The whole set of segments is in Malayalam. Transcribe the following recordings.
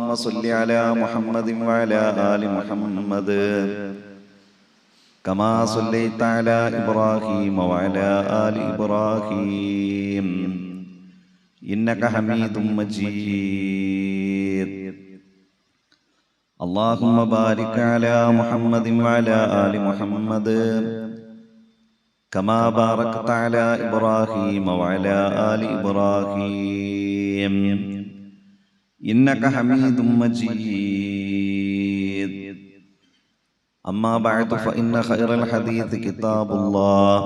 اللهم صل على محمد وعلى آل محمد كما صليت على إبراهيم وعلى آل إبراهيم إنك حميد مجيد. اللهم بارك على محمد وعلى آل محمد كما باركت على إبراهيم وعلى آل إبراهيم إنك حميد مجيد. أما بعد فإن خير الحديث كتاب الله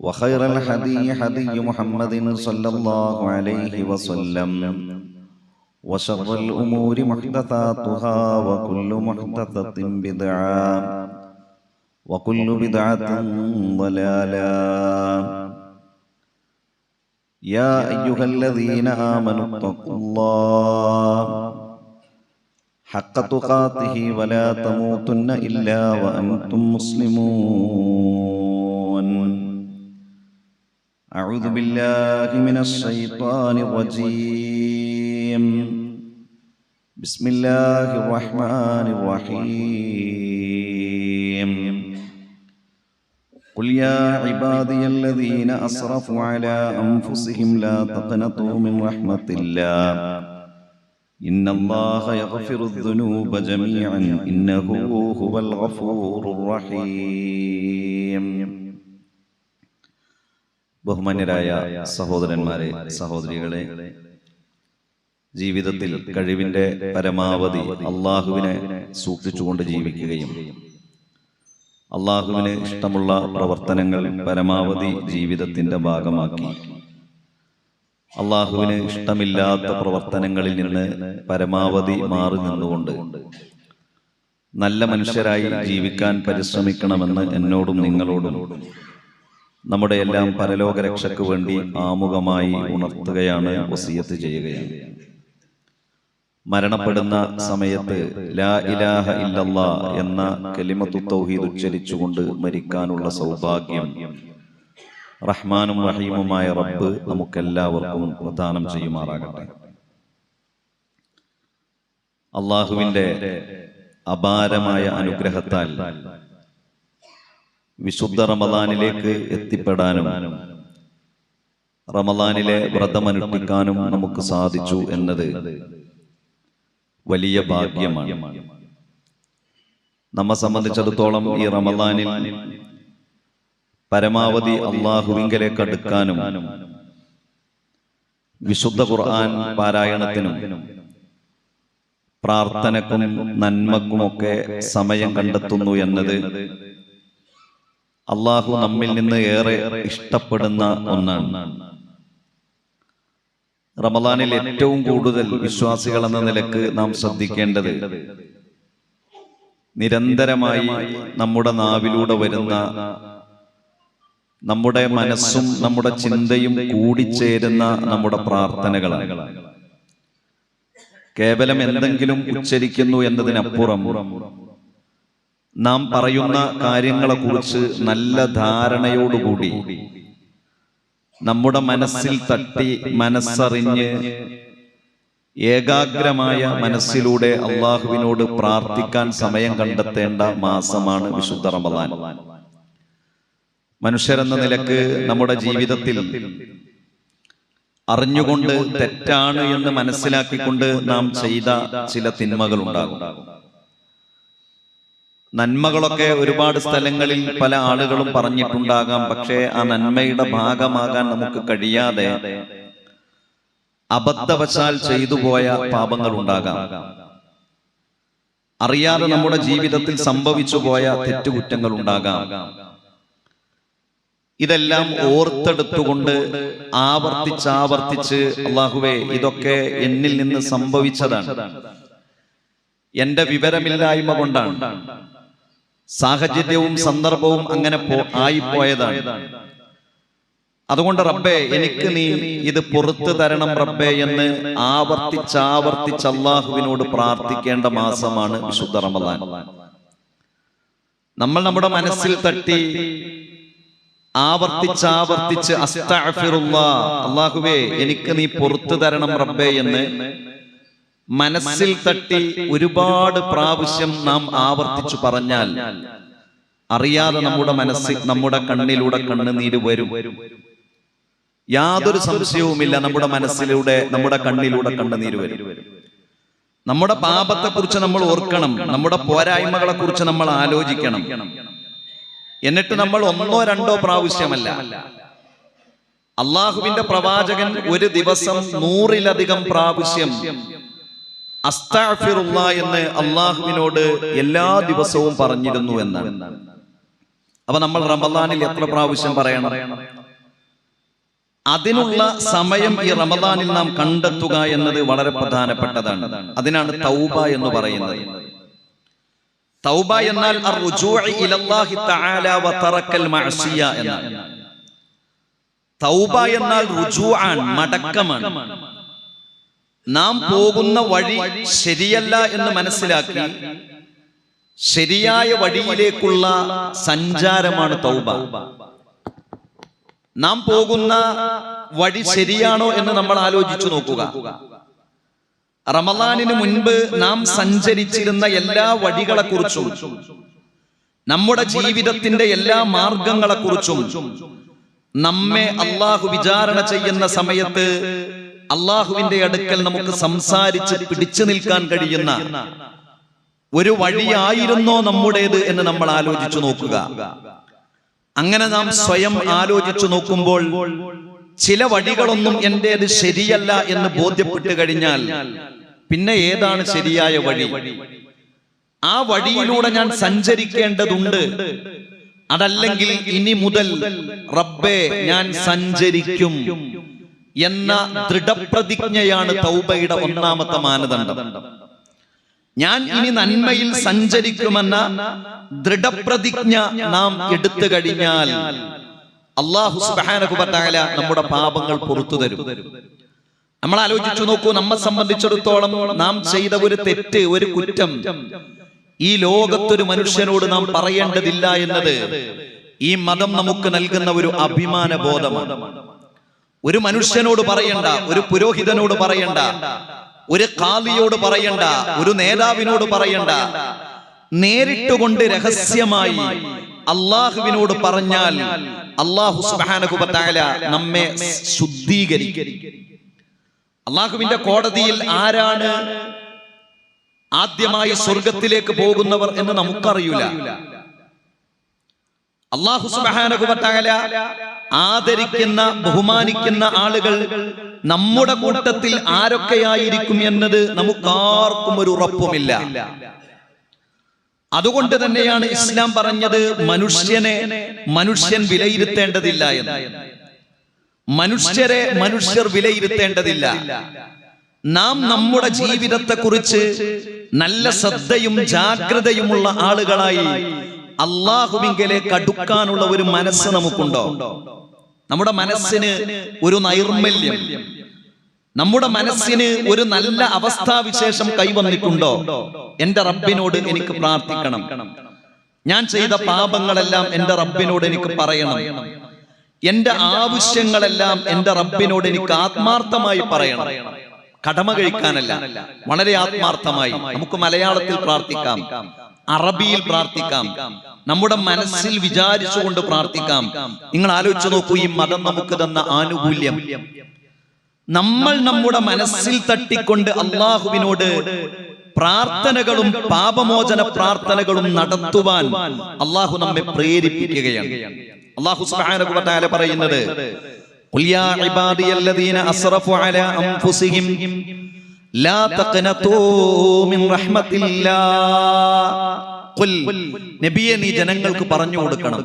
وخير الهدي هدي محمد صلى الله عليه وسلم وشر الأمور محدثاتها وكل محدثة بدعة وكل بدعة ضلالة. يا أيها الذين آمنوا اتقوا الله حق تقاته ولا تموتن إلا وأنتم مسلمون. أعوذ بالله من الشيطان الرجيم. بسم الله الرحمن الرحيم. قل يا عبادي الذين أسرفوا على أنفسهم لا تقنطوا من رحمة الله إن الله يغفر الذنوب جميعا إنه هو الغفور الرحيم. ബഹുമാന്യരായ സഹോദരന്മാരെ, സഹോദരികളെ, ജീവിതത്തിൽ കഴിവിന്റെ പരമാവധി അള്ളാഹുവിനെ സൂക്ഷിച്ചുകൊണ്ട് ജീവിക്കുകയും അള്ളാഹുവിന് ഇഷ്ടമുള്ള പ്രവർത്തനങ്ങൾ പരമാവധി ജീവിതത്തിന്റെ ഭാഗമാക്കി അള്ളാഹുവിന് ഇഷ്ടമില്ലാത്ത പ്രവർത്തനങ്ങളിൽ നിന്ന് പരമാവധി മാറി നിന്നുകൊണ്ട് നല്ല മനുഷ്യരായി ജീവിക്കാൻ പരിശ്രമിക്കണമെന്ന് എന്നോടും നിങ്ങളോടും നമ്മുടെ എല്ലാം പരലോക രക്ഷയ്ക്ക് വേണ്ടി ആമുഖമായി ഉണർത്തുകയാണ്, വസിയത്ത് ചെയ്യുകയാണ്. മരണപ്പെടുന്ന സമയത്ത് ലാ ഇലാഹ ഇല്ലല്ലാ എന്ന കലിമത്തു തൗഹീദ് ഉച്ചരിച്ചുകൊണ്ട് മരിക്കാനുള്ള സൗഭാഗ്യം റഹ്മാനും റഹീമുമായ റബ്ബ് നമുക്കെല്ലാവർക്കും പ്രദാനം ചെയ്യുമാറാകട്ടെ. അള്ളാഹുവിന്റെ അപാരമായ അനുഗ്രഹത്താൽ വിശുദ്ധ റമദാനിലേക്ക് എത്തിപ്പെടാനും റമദാനിലെ വ്രതമനുഷ്ഠിക്കാനും നമുക്ക് സാധിച്ചു എന്നത് വലിയ ഭാഗ്യമാണ്. നമ്മെ സംബന്ധിച്ചിടത്തോളം ഈ റമദാനിൽ പരമാവധി അള്ളാഹുവിങ്കലേക്ക് അടുക്കാനും വിശുദ്ധ ഖുർആൻ പാരായണത്തിനും പ്രാർത്ഥനക്കും നന്മക്കുമൊക്കെ സമയം കണ്ടെത്തുന്നു എന്നത് അള്ളാഹു നമ്മിൽ നിന്ന് ഏറെ ഇഷ്ടപ്പെടുന്ന ഒന്നാണ്. റമദാനിൽ ഏറ്റവും കൂടുതൽ വിശ്വാസികൾ എന്ന നിലക്ക് നാം ശ്രദ്ധിക്കേണ്ടത് നിരന്തരമായി നമ്മുടെ നാവിലൂടെ വരുന്ന, നമ്മുടെ മനസ്സും നമ്മുടെ ചിന്തയും കൂടിച്ചേരുന്ന നമ്മുടെ പ്രാർത്ഥനകളാണ്. കേവലം എന്തെങ്കിലും ഉച്ചരിക്കുന്നു എന്നതിനപ്പുറം നാം പറയുന്ന കാര്യങ്ങളെക്കുറിച്ച് നല്ല ധാരണയോടുകൂടി നമ്മുടെ മനസ്സിൽ തട്ടി മനസ്സറിഞ്ഞ് ഏകാഗ്രമായ മനസ്സിലൂടെ അള്ളാഹുവിനോട് പ്രാർത്ഥിക്കാൻ സമയം കണ്ടെത്തേണ്ട മാസമാണ് വിശുദ്ധ റമദാൻ. മനുഷ്യരെന്ന നിലക്ക് നമ്മുടെ ജീവിതത്തിൽ അറിഞ്ഞുകൊണ്ട് തെറ്റാണ് എന്ന് മനസ്സിലാക്കിക്കൊണ്ട് നാം ചെയ്ത ചില തിന്മകളുണ്ടാകും. നന്മകളൊക്കെ ഒരുപാട് സ്ഥലങ്ങളിൽ പല ആളുകളും പറഞ്ഞിട്ടുണ്ടാകാം. പക്ഷേ ആ നന്മയുടെ ഭാഗമാകാൻ നമുക്ക് കഴിയാതെ അബദ്ധവശാൽ ചെയ്തു പോയ പാപങ്ങൾ ഉണ്ടാകാം. അറിയാതെ നമ്മുടെ ജീവിതത്തിൽ സംഭവിച്ചു പോയ തെറ്റുകുറ്റങ്ങൾ ഉണ്ടാകാം. ഇതെല്ലാം ഓർത്തെടുത്തുകൊണ്ട് ആവർത്തിച്ചാവർത്തിച്ച് അല്ലാഹുവേ ഇതൊക്കെ എന്നിൽ നിന്ന് സംഭവിച്ചതാണ്, എന്റെ വിവരമില്ലായ്മ കൊണ്ടാണ്, സാഹചര്യവും സന്ദർഭവും അങ്ങനെ ആയിപ്പോയതാണ്, അതുകൊണ്ട് റബ്ബേ എനിക്ക് നീ ഇത് പുറത്തു തരണം റബ്ബേ എന്ന് ആവർത്തിച്ചാവർത്തിച്ച് അല്ലാഹുവിനോട് പ്രാർത്ഥിക്കേണ്ട മാസമാണ് വിശുദ്ധ റമദാൻ. നമ്മൾ നമ്മുടെ മനസ്സിൽ തട്ടി ആവർത്തിച്ചാവർത്തിച്ച് അസ്തഗ്ഫിറുല്ലാഹ്, അല്ലാഹുവേ എനിക്ക് നീ പുറത്തു തരണം റബ്ബേ എന്ന് മനസ്സിൽ തട്ടി ഒരുപാട് പ്രാവശ്യം നാം ആവർത്തിച്ചു പറഞ്ഞാൽ അറിയാതെ നമ്മുടെ കണ്ണിലൂടെ കണ്ണുനീര് വരും. യാതൊരു സംശയവുമില്ല, നമ്മുടെ മനസ്സിലൂടെ നമ്മുടെ കണ്ണിലൂടെ കണ്ണുനീര് വരും. നമ്മുടെ പാപത്തെക്കുറിച്ച് നമ്മൾ ഓർക്കണം, നമ്മുടെ പോരായ്മകളെ കുറിച്ച് നമ്മൾ ആലോചിക്കണം. എന്നിട്ട് നമ്മൾ 1 2 പ്രാവശ്യമല്ല, അള്ളാഹുവിന്റെ പ്രവാചകൻ ഒരു ദിവസം 100-ലധികം പ്രാവശ്യം അസ്തഗ്ഫിറുല്ലാ എന്ന് അള്ളാഹുവിനോട് എല്ലാ ദിവസവും പറഞ്ഞിരുന്നു എന്നാണ്. അപ്പൊ നമ്മൾ റമദാനിൽ എത്ര പ്രാവശ്യം പറയണം? അതിനുള്ള സമയം ഈ റമദാനിൽ നാം കണ്ടെത്തുക എന്നത് വളരെ പ്രധാനപ്പെട്ടതാണ്. അതിനാണ് തൗബ എന്ന് പറയുന്നത്. തൗബ എന്നാൽ അർറുജൂഇ ഇലല്ലാഹി തആല വ തറക്കൽ മഅസിയ എന്നാണ്. തൗബ എന്നാൽ റുജൂഅൻ, മടക്കമാണ്. നാം പോകുന്ന വഴി ശരിയല്ല എന്ന് മനസ്സിലാക്കി ശരിയായ വഴിയിലേക്കുള്ള സഞ്ചാരമാണ് തൗബ. നാം പോകുന്ന വഴി ശരിയാണോ എന്ന് നമ്മൾ ആലോചിച്ചു നോക്കുക. റമദാനിന് മുൻപ് നാം സഞ്ചരിച്ചിരുന്ന എല്ലാ വഴികളെക്കുറിച്ചും നമ്മുടെ ജീവിതത്തിന്റെ എല്ലാ മാർഗങ്ങളെക്കുറിച്ചും നമ്മെ അള്ളാഹു വിചാരണ ചെയ്യുന്ന സമയത്ത് അള്ളാഹുവിന്റെ അടുക്കൽ നമുക്ക് സംസാരിച്ച് പിടിച്ചു നിൽക്കാൻ കഴിയുന്ന ഒരു വഴിയായിരുന്നോ നമ്മുടേത് എന്ന് നമ്മൾ ആലോചിച്ചു നോക്കുക. അങ്ങനെ നാം സ്വയം ആലോചിച്ചു നോക്കുമ്പോൾ ചില വഴികളൊന്നും എന്റേത് ശരിയല്ല എന്ന് ബോധ്യപ്പെട്ടു കഴിഞ്ഞാൽ പിന്നെ ഏതാണ് ശരിയായ വഴി? ആ വഴിയിലൂടെ ഞാൻ സഞ്ചരിക്കേണ്ടതുണ്ട്. അതല്ലെങ്കിൽ ഇനി മുതൽ റബ്ബേ ഞാൻ സഞ്ചരിക്കും എന്ന ദൃഢപ്രതിജ്ഞയാണ് തൗബയുടെ 1ാമത്തെ മാനദണ്ഡം. ഞാൻ ഇനി നന്മയിൽ സഞ്ചരിക്കുമെന്ന ദൃഢപ്രതിജ്ഞ നാം എടുത്തു കഴിഞ്ഞാൽ അല്ലാഹു സുബ്ഹാനഹു വ തആല നമ്മുടെ പാപങ്ങൾ പുറത്തു തരും. നമ്മൾ ആലോചിച്ചു നോക്കൂ, നമ്മെ സംബന്ധിച്ചിടത്തോളം നാം ചെയ്ത ഒരു തെറ്റ്, ഒരു കുറ്റം ഈ ലോകത്തൊരു മനുഷ്യനോട് നാം പറയേണ്ടതില്ല എന്നത് ഈ മതം നമുക്ക് നൽകുന്ന ഒരു അഭിമാന ബോധമാണ്. ഒരു മനുഷ്യനോട് പറയണ്ട, ഒരു പുരോഹിതനോട് പറയണ്ട, ഒരു ഖാദിയോട് പറയണ്ട, ഒരു നേതാവിനോട് പറയണ്ട. നേരിട്ടുകൊണ്ട് രഹസ്യമായി അള്ളാഹുവിനോട് പറഞ്ഞാൽ അല്ലാഹു സുബ്ഹാനഹു വ തആല നമ്മെ ശുദ്ധീകരിക്കും. അള്ളാഹുവിന്റെ കോടതിയിൽ ആരാണ് ആദ്യമായി സ്വർഗത്തിലേക്ക് പോകുന്നവർ എന്ന് നമുക്കറിയില്ല. അല്ലാഹു സുബ്ഹാനഹു വ തആല ആദരിക്കുന്ന, ബഹുമാനിക്കുന്ന ആളുകൾ നമ്മുടെ കൂട്ടത്തിൽ ആരൊക്കെയായിരിക്കും എന്നത് നമുക്കാർക്കും ഒരു ഉറപ്പുമില്ല. അതുകൊണ്ട് തന്നെയാണ് ഇസ്ലാം പറഞ്ഞത് മനുഷ്യൻ വിലയിരുത്തേണ്ടതില്ല എന്ന്. മനുഷ്യർ വിലയിരുത്തേണ്ടതില്ല. നാം നമ്മുടെ ജീവിതത്തെക്കുറിച്ച് നല്ല ശ്രദ്ധയും ജാഗ്രതയുമുള്ള ആളുകളായി അള്ളാഹുവിങ്കലേക്ക് അടുക്കാനുള്ള ഒരു മനസ്സ് നമുക്കുണ്ടോ? നമ്മുടെ മനസ്സിന് ഒരു നൈർമല്യം, നമ്മുടെ മനസ്സിന് ഒരു നല്ല അവസ്ഥാവിശേഷം കൈവന്നിട്ടുണ്ടോ? എന്റെ റബ്ബിനോട് എനിക്ക് പ്രാർത്ഥിക്കണം, ഞാൻ ചെയ്ത പാപങ്ങളെല്ലാം എന്റെ റബ്ബിനോട് എനിക്ക് പറയണം, എന്റെ ആവശ്യങ്ങളെല്ലാം എന്റെ റബ്ബിനോട് എനിക്ക് ആത്മാർത്ഥമായി പറയണം. കടമ കഴിക്കാനല്ല, വളരെ ആത്മാർത്ഥമായി. നമുക്ക് മലയാളത്തിൽ പ്രാർത്ഥിക്കാം, അറബിയിൽ പ്രാർത്ഥിക്കാം, നമ്മുടെ മനസ്സിൽ വിചാരിച്ചുകൊണ്ട് പ്രാർത്ഥിക്കാം. നിങ്ങൾ ആലോചിച്ചു നോക്കൂ, ഈ മതം നമുക്ക് തന്ന ആനുകൂല്യം. നമ്മൾ നമ്മുടെ മനസ്സിൽ തട്ടിക്കൊണ്ട് അള്ളാഹുവിനോട് പ്രാർത്ഥനകളും പാപമോചന പ്രാർത്ഥനകളും നടത്തുവാൻ അള്ളാഹു നമ്മെ പ്രേരിപ്പിക്കുകയാണ്. അള്ളാഹു സുബ്ഹാനഹു വ തആല പറയുന്നത്, ഖുൽ യാ ഇബാദിയല്ലദീന അസ്റഫു അലാ അൻഫുസിഹിം ലാ തഖ്നതൂ മിൻ റഹ്മത്തില്ലാഹ്. ഖുൽ, നബിയെ നീ ജനങ്ങൾക്ക് പറഞ്ഞു കൊടുക്കണം.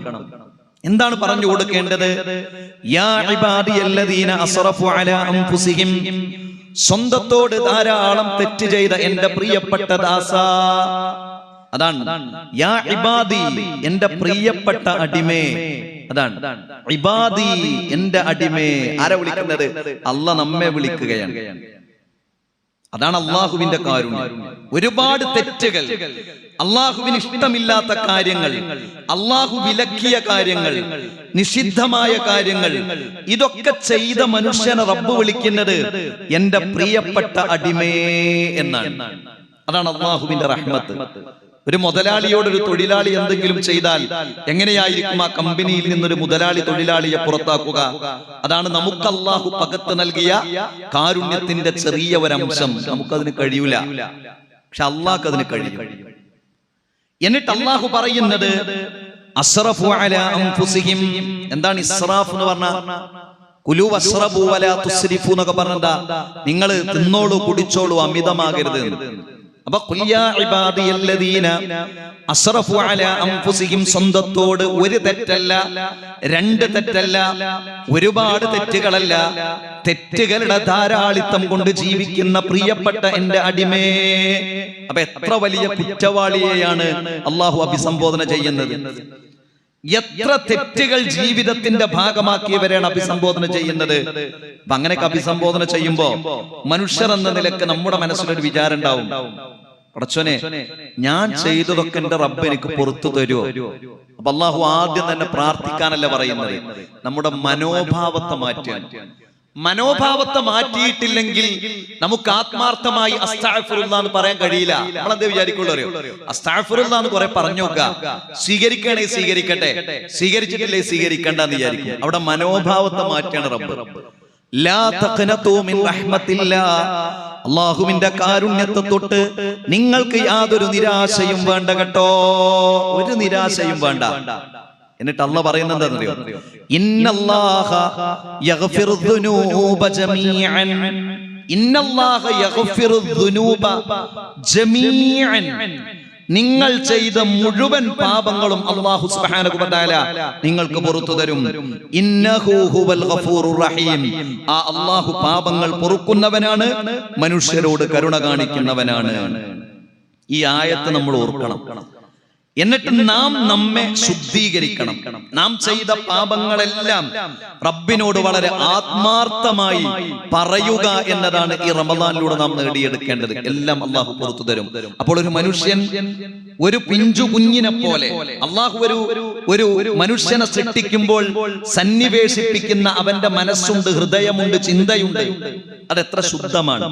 എന്താണ് പറഞ്ഞു കൊടുക്കേണ്ടത്? യാ ഇബാദിയല്ലദീന അസ്റഫു അലാ അൻഫുസിഹിം, സ്വന്തത്തോട് ധാരാളം തെറ്റ് ചെയ്ത എന്റെ പ്രിയപ്പെട്ട ദാസാ. അതാണ് യാ ഇബാദി, എന്റെ പ്രിയപ്പെട്ട അടിമേ. അതാണ് ഇബാദി, എന്റെ അടിമേ. ആരെ വിളിക്കുന്നത്? അല്ലാഹ് നമ്മെ വിളിക്കുകയാണ്. അതാണ് അള്ളാഹുവിന്റെ കാരുണ്യം. ഒരുപാട് തെറ്റുകൾ, അള്ളാഹുവിന് ഇഷ്ടമില്ലാത്ത കാര്യങ്ങൾ, അള്ളാഹു വിലക്കിയ കാര്യങ്ങൾ, നിഷിദ്ധമായ കാര്യങ്ങൾ, ഇതൊക്കെ ചെയ്ത മനുഷ്യനെ റബ്ബ് വിളിക്കുന്നത് എന്റെ പ്രിയപ്പെട്ട അടിമേ എന്നാണ്. അതാണ് അള്ളാഹുവിന്റെ റഹ്മത്ത്. ഒരു മുതലാളിയോട് ഒരു തൊഴിലാളി എന്തെങ്കിലും ചെയ്താൽ എങ്ങനെയായിരിക്കും ആ കമ്പനിയിൽ നിന്നൊരു മുതലാളി തൊഴിലാളിയെ പുറത്താക്കുക? അതാണ് നമുക്ക് അള്ളാഹു പകത്ത് നൽകിയ കാരുണ്യത്തിന്റെ ചെറിയ ഒരംശം. നമുക്കതിന് കഴിയൂല, പക്ഷെ അള്ളാഹ്ക്ക് അതിന് കഴിയും. എന്നിട്ട് അള്ളാഹു പറയുന്നത് അസ്റഫു അലാ അൻഫുസിഹിം. എന്താണ് ഇസ്റാഫ് എന്ന് പറഞ്ഞാൽ? കുലു വസ്റബു വലാ തുസ്രിഫു എന്നൊക്കെ പറഞ്ഞാ നിങ്ങൾ തിന്നോളൂ കുടിച്ചോളൂ, അമിതമാകരുത്. അപ്പൊ ഖുൽ യാ ഇബാദിയല്ലദീന അസ്റഫു അലാ അൻഫുസിഹിം, സ്വന്തത്തോട് ഒരു തെറ്റല്ല, രണ്ട് തെറ്റല്ല, ഒരുപാട് തെറ്റുകളല്ല, തെറ്റുകളുടെ ധാരാളിത്തം കൊണ്ട് ജീവിക്കുന്ന പ്രിയപ്പെട്ട എന്റെ അടിമേ. അപ്പൊ എത്ര വലിയ കുറ്റവാളിയെയാണ് അള്ളാഹു അഭിസംബോധന ചെയ്യുന്നത്. എത്ര തെറ്റുകൾ ജീവിതത്തിന്റെ ഭാഗമാക്കിയവരെയാണ് അഭിസംബോധന ചെയ്യുന്നത്. അപ്പൊ അങ്ങനെയൊക്കെ അഭിസംബോധന ചെയ്യുമ്പോ മനുഷ്യർ എന്ന നിലക്ക് നമ്മുടെ മനസ്സിലൊരു വിചാരം ഉണ്ടാവും, പടച്ചോനെ ഞാൻ ചെയ്തതൊക്കെ എന്റെ റബ്ബ് എനിക്ക് പുറത്തു തരുമോ? അപ്പൊ അള്ളാഹു ആദ്യം തന്നെ പ്രാർത്ഥിക്കാനല്ല പറയുന്നത്, നമ്മുടെ മനോഭാവത്തെ മാറ്റാൻ. മനോഭാവത്തെ മാറ്റിയിട്ടില്ലെങ്കിൽ നമുക്ക് ആത്മാർത്ഥമായി അസ്തഗ്ഫിറുല്ലാഹ് എന്ന് പറയാൻ കഴിയില്ല. നമ്മളെന്താ വിചാരിക്കുള്ളൂ അറിയോ? അസ്തഗ്ഫിറുല്ലാഹ് എന്ന് കുറെ പറഞ്ഞു നോക്കുക, സ്വീകരിക്കണേ സ്വീകരിക്കട്ടെ, സ്വീകരിച്ചിട്ടില്ലേ സ്വീകരിക്കണ്ടെന്ന് വിചാരിക്കും. അവിടെ മനോഭാവത്തെ മാറ്റാണ് റബ്ബ്. ലാ തഖ്നതു മിൻ റഹ്മത്തില്ലാഹ്, അല്ലാഹുവിന്റെ കാരുണ്യത്തെ തൊട്ട് നിങ്ങൾക്ക് യാതൊരു നിരാശയും വേണ്ട കേട്ടോ, ഒരു നിരാശയും വേണ്ട. എന്നിട്ട് അല്ലാഹ് പറയുന്നത് എന്താണെന്നറിയോ? ഇന്നല്ലാഹ യഗ്ഫിറു ദുനൂബ ജമീഅൻ, ഇന്നല്ലാഹ യഗ്ഫിറു ദുനൂബ ജമീഅൻ, നിങ്ങൾ ചെയ്ത മുഴുവൻ പാപങ്ങളും അല്ലാഹു സുബ്ഹാനഹു വ തആല നിങ്ങൾക്ക് പുറത്തു തരും. ഇന്നഹു ഹുവൽ ഗഫൂറുർ റഹീം, ആ അല്ലാഹു പാപങ്ങൾ പൊറുക്കുന്നവനാണ്, മനുഷ്യരോട് കരുണ കാണിക്കുന്നവനാണ്. ഈ ആയത്ത് നമ്മൾ ഓർക്കണം. എന്നിട്ട് നാം നമ്മെ ശുദ്ധീകരിക്കണം. നാം ചെയ്ത പാപങ്ങളെല്ലാം റബ്ബിനോട് വളരെ ആത്മാർത്ഥമായി പറയുക എന്നതാണ് ഈ റമദാനിലൂടെ നാം നേടിയെടുക്കേണ്ടത്. എല്ലാം അള്ളാഹു പുറത്തു തരും. അപ്പോൾ ഒരു മനുഷ്യൻ ഒരു പിഞ്ചു കുഞ്ഞിനെ പോലെ അള്ളാഹു ഒരു മനുഷ്യനെ സൃഷ്ടിക്കുമ്പോൾ സന്നിവേശിപ്പിക്കുന്ന അവന്റെ മനസ്സുണ്ട്, ഹൃദയമുണ്ട്, ചിന്തയുണ്ട്. അതെത്ര ശുദ്ധമാണ്!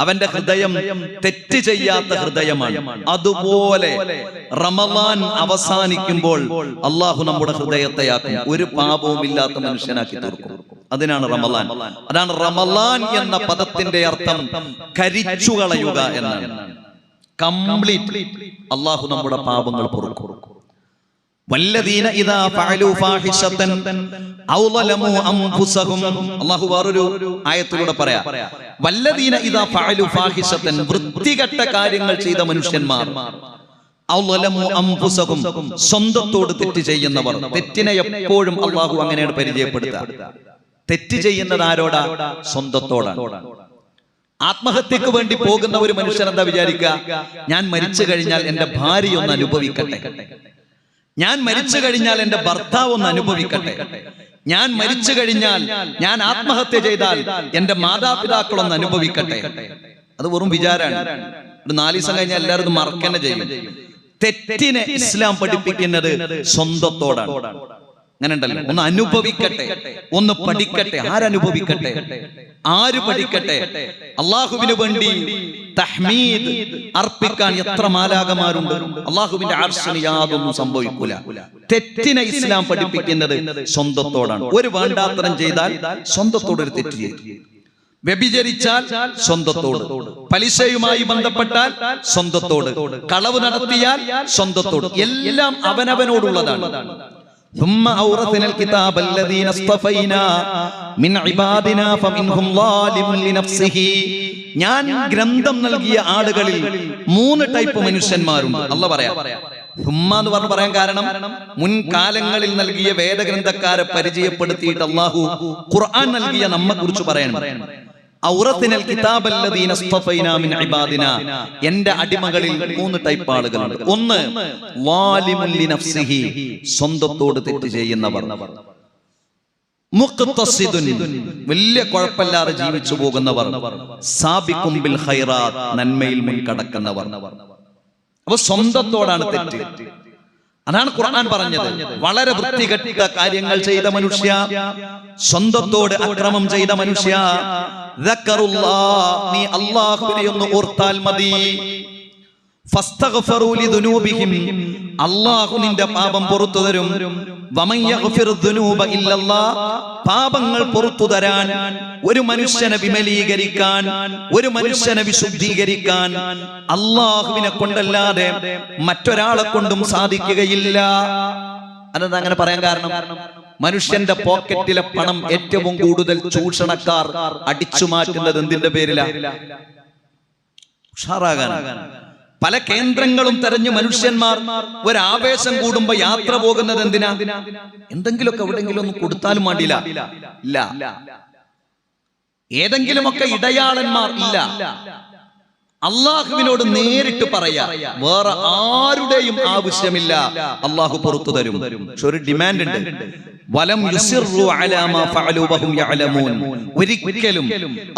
അവന്റെ ഹൃദയം തെറ്റ് ചെയ്യാത്ത ഹൃദയമാണ്. അതുപോലെ റമദാൻ അവസാനിക്കുമ്പോൾ അള്ളാഹു നമ്മുടെ ഹൃദയത്തെയാക്കും, ഒരു പാപവും ഇല്ലാത്ത മനുഷ്യനാക്കി തീർക്കും. അതിനാണ് റമദാൻ. അതാണ് റമദാൻ എന്ന പദത്തിന്റെ അർത്ഥം കരിച്ചു കളയുക എന്നാണ്. കംപ്ലീറ്റ് അള്ളാഹു നമ്മുടെ പാപങ്ങൾ പൊറുക്കും. വല്ലദീന ഇദാ ഫഅലു ഫാഹിശതൻ ഔ ളലമു അൻഫുസഹും, അല്ലാഹു വേറൊരു ആയത്തിലൂടെ പറയാ, വല്ലദീന ഇദാ ഫഅലു ഫാഹിശതൻ, വൃത്തികെട്ട കാര്യങ്ങൾ ചെയ്ത മനുഷ്യന്മാർ, ഔ ളലമു അൻഫുസഹും, സ്വന്തത്തോട് തെറ്റ് ചെയ്യുന്നവർ. തെറ്റിനെ എപ്പോഴും അല്ലാഹു അങ്ങനെയാണ് പരിചയപ്പെടുത്തുക. തെറ്റ് ചെയ്യുന്നത് ആരോടാ? സ്വന്തത്തോടാണ്. ആത്മഹത്യക്ക് വേണ്ടി പോകുന്ന ഒരു മനുഷ്യൻ എന്താ വിചാരിക്കുക? ഞാൻ മരിച്ചു കഴിഞ്ഞാൽ എന്റെ ഭാര്യ ഒന്ന് അനുഭവിക്കട്ടെ, ഞാൻ മരിച്ചു കഴിഞ്ഞാൽ എന്റെ ഭർത്താവ് ഒന്ന് അനുഭവിക്കട്ടെ, ഞാൻ മരിച്ചു കഴിഞ്ഞാൽ, ഞാൻ ആത്മഹത്യ ചെയ്താൽ എന്റെ മാതാപിതാക്കളൊന്ന് അനുഭവിക്കട്ടെ. അത് വെറും വിചാരമാണ്. ഒരു 4 ദിവസം കഴിഞ്ഞാൽ എല്ലാവരും മറക്കന്നെ ചെയ്യും. തെറ്റിനെ ഇസ്ലാം പഠിപ്പിക്കുന്നത് സ്വന്തത്തോടാണ്. അങ്ങനെ ഉണ്ടല്ലോ, ഒന്ന് അനുഭവിക്കട്ടെ, ഒന്ന് പഠിക്കട്ടെ. ആരനുഭവിക്കട്ടെ? ആര് പഠിക്കട്ടെ? അള്ളാഹുവിന് വേണ്ടി തഹ്മീദ് അർപ്പിക്കാൻ എത്ര മാലാകമാരുണ്ട്. അള്ളാഹുവിന്റെ അർശിന് യാതൊന്നും സംഭവിക്കൂല. തെറ്റിനെ ഇസ്ലാം പഠിപ്പിക്കുന്നത് സ്വന്തത്തോടാണ്. ഒരു വേണ്ടാത്തരം ചെയ്താൽ സ്വന്തത്തോട് ഒരു തെറ്റ് ചെയ്തു, വ്യഭിചരിച്ചാൽ സ്വന്തത്തോട്, പലിശയുമായി ബന്ധപ്പെട്ടാൽ സ്വന്തത്തോട്, കളവ് നടത്തിയാൽ സ്വന്തത്തോട്, എല്ലാം അവനവനോടുള്ളതാണ്. ثم أورثنا الكتاب الذين اصطفينا من عبادنا فمنهم ظالم لنفسه, ഞാൻ ഗ്രന്ഥം നൽകിയ ആളുകളിൽ 3 ടൈപ്പ് മനുഷ്യന്മാരുണ്ട്. അല്ലാഹു പറയാം ثم എന്ന് പറയാൻ കാരണം, മുൻകാലങ്ങളിൽ നൽകിയ വേദഗ്രന്ഥക്കാരെ പരിചയപ്പെടുത്തിയിട്ട് അല്ലാഹു ഖുർആൻ നൽകിയ നമ്മെ കുറിച്ച് പറയണം. ഔറത്തിനൽ കിതാബല്ലദീന ഇസ്തഫൈനാ മിൻ ഇബാദിനാ, എന്റെ അടിമകളിൽ 3 ടൈപ്പ് ആളുകളുണ്ട്. ഒന്ന് വാലിമുൻ ലിനഫ്സിഹി, സ്വന്തത്തോട് തെറ്റ് ചെയ്യുന്നവർ. മുഖ്തസിദുൻ, വലിയ കുഴപ്പമില്ലാതെ ജീവിച്ചു പോകുന്നവർ, സാബിഖും ബിൽ ഖൈറാത്ത്, നന്മയിൽ മുൻകടക്കുന്നവർ. അപ്പൊ സ്വന്തത്തോടാണ് തെറ്റ്. അതാണ് ഖുർആൻ പറഞ്ഞത്. വളരെ വൃത്തികെട്ട കാര്യങ്ങൾ ചെയ്ത മനുഷ്യ, സ്വന്തത്തോട് അക്രമം ചെയ്ത മനുഷ്യ, ദക്കറുല്ലാഹ്, നീ അല്ലാഹുവിനെ ഒന്ന് ഓർത്താൽ മതി. ഫസ്തഗ്ഫറൂ ലിദുനൂബിഹിം, അല്ലാഹു നിന്റെ പാപം പുറത്തു തരും. വമൻ യഗ്ഫിറു ദുനൂബ ഇല്ലല്ലാഹ്, പാപങ്ങൾ പുറത്തു തരാൻ, ഒരു മനുഷ്യനെ വിമലീകരിക്കാൻ, ഒരു മനുഷ്യനെ വിശുദ്ധീകരിക്കാൻ അല്ലാഹുവിനെ കൊണ്ടല്ലാതെ മറ്റൊരാളെ കൊണ്ടും സാധിക്കുകയില്ല. അതെന്താ അങ്ങനെ പറയാൻ കാരണം? മനുഷ്യന്റെ പോക്കറ്റിലെ പണം ഏറ്റവും കൂടുതൽ ചൂഷണക്കാർ അടിച്ചു മാറ്റുന്നത് എന്തിന്റെ പേരിലാ? ഉഷാറാകാൻ. പല കേന്ദ്രങ്ങളും തെരഞ്ഞു മനുഷ്യന്മാർ ഒരാവേശം കൂടുമ്പോ യാത്ര പോകുന്നത് എന്തിനാ? എന്തെങ്കിലുമൊക്കെ എവിടെങ്കിലും ഒന്ന് കൊടുത്താലും വേണ്ടിയില്ല. ഇല്ല, ഏതെങ്കിലുമൊക്കെ ഇടയാളന്മാർ ഇല്ല. അള്ളാഹുവിനോട് നേരിട്ട് പറയാ, വേറെ ആരുടെയും ആവശ്യമില്ല, അള്ളാഹു പുറത്തു തരും. പക്ഷെ ഒരു ഡിമാൻഡ് ഉണ്ട്. വലം യുസിറു അലാ മാ ഫഅലു വഹും യഅലമൂൻ, ഒരിക്കലും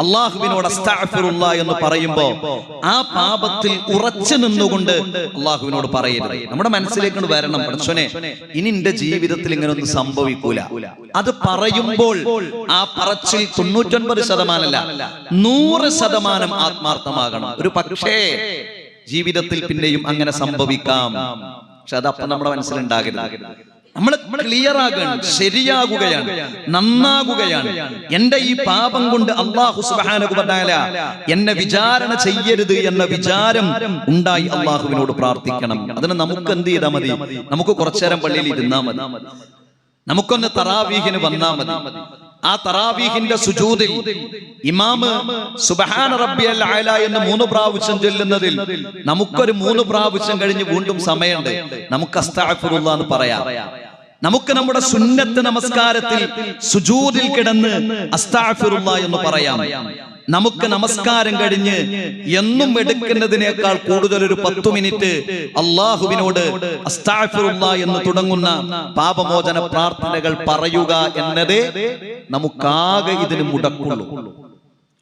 അള്ളാഹുവിനോട് അസ്തഗ്ഫിറുല്ലാഹ് എന്ന് പറയുമ്പോൾ ആ പാപത്തിൽ ഉറച്ചു നിന്നുകൊണ്ട് അള്ളാഹുവിനോട് പറയരുത്. നമ്മുടെ മനസ്സിലേക്ക് വരണം, പടച്ചോനെ ഇനി എന്റെ ജീവിതത്തിൽ ഇങ്ങനൊന്നും സംഭവിക്കൂല. അത് പറയുമ്പോൾ ആ പറച്ചിൽ 99% അല്ല, 100% ആത്മാർത്ഥമാകണം. ഒരു പക്ഷേ ജീവിതത്തിൽ പിന്നെയും അങ്ങനെ സംഭവിക്കാം. പക്ഷെ അതപ്പം നമ്മുടെ മനസ്സിലുണ്ടാകരുത്. നമ്മൾ ക്ലിയർ ആകാൻ, ശരിയാകുകയാണ്, നന്നാകുകയാണ്. എന്റെ ഈ പാപം കൊണ്ട് അല്ലാഹു സുബ്ഹാനഹു വ തആല എന്നെ വിചാരണ ചെയ്യരുത് എന്ന വിചാരം ഉണ്ടായി അല്ലാഹുവിനോട് പ്രാർത്ഥിക്കണം. അതിന് നമുക്ക് എന്ത് ചെയ്താൽ മതി? നമുക്ക് കുറച്ചേരം പള്ളിയിൽ ഇരുന്നാ മതി, നമുക്കൊന്ന് തറാവീഹിന് വന്നാ മതി. ആ തറാവീഹിന്റെ സുജൂദിൽ ഇമാമ് സുബ്ഹാന റബ്ബിയൽ അഅല എന്ന് 3 പ്രാവശ്യം ചൊല്ലുന്നതിൽ നമുക്കൊരു 3 പ്രാവശ്യം കഴിഞ്ഞ് വീണ്ടും സമയമുണ്ട്, നമുക്ക് അസ്തഗ്ഫിറുല്ലാഹ് എന്ന് പറയാം. നമുക്ക് നമ്മുടെ സുന്നത്ത് നമസ്കാരത്തിൽ സുജൂദിൽ കിടന്ന് അസ്തഗ്ഫിറുല്ലാഹ് എന്ന് പറയാം. നമുക്ക് നമസ്കാരം കഴിഞ്ഞ് എന്നും എടുക്കുന്നതിനേക്കാൾ കൂടുതൽ ഒരു 10 മിനിറ്റ് അള്ളാഹുവിനോട് അസ്തഗ്ഫിറുല്ലാഹ് എന്ന് തുടങ്ങുന്ന പാപമോചന പ്രാർത്ഥനകൾ പറയുക എന്നത് നമുക്കാകെ ഇതിന് മുടക്കുള്ളൂ.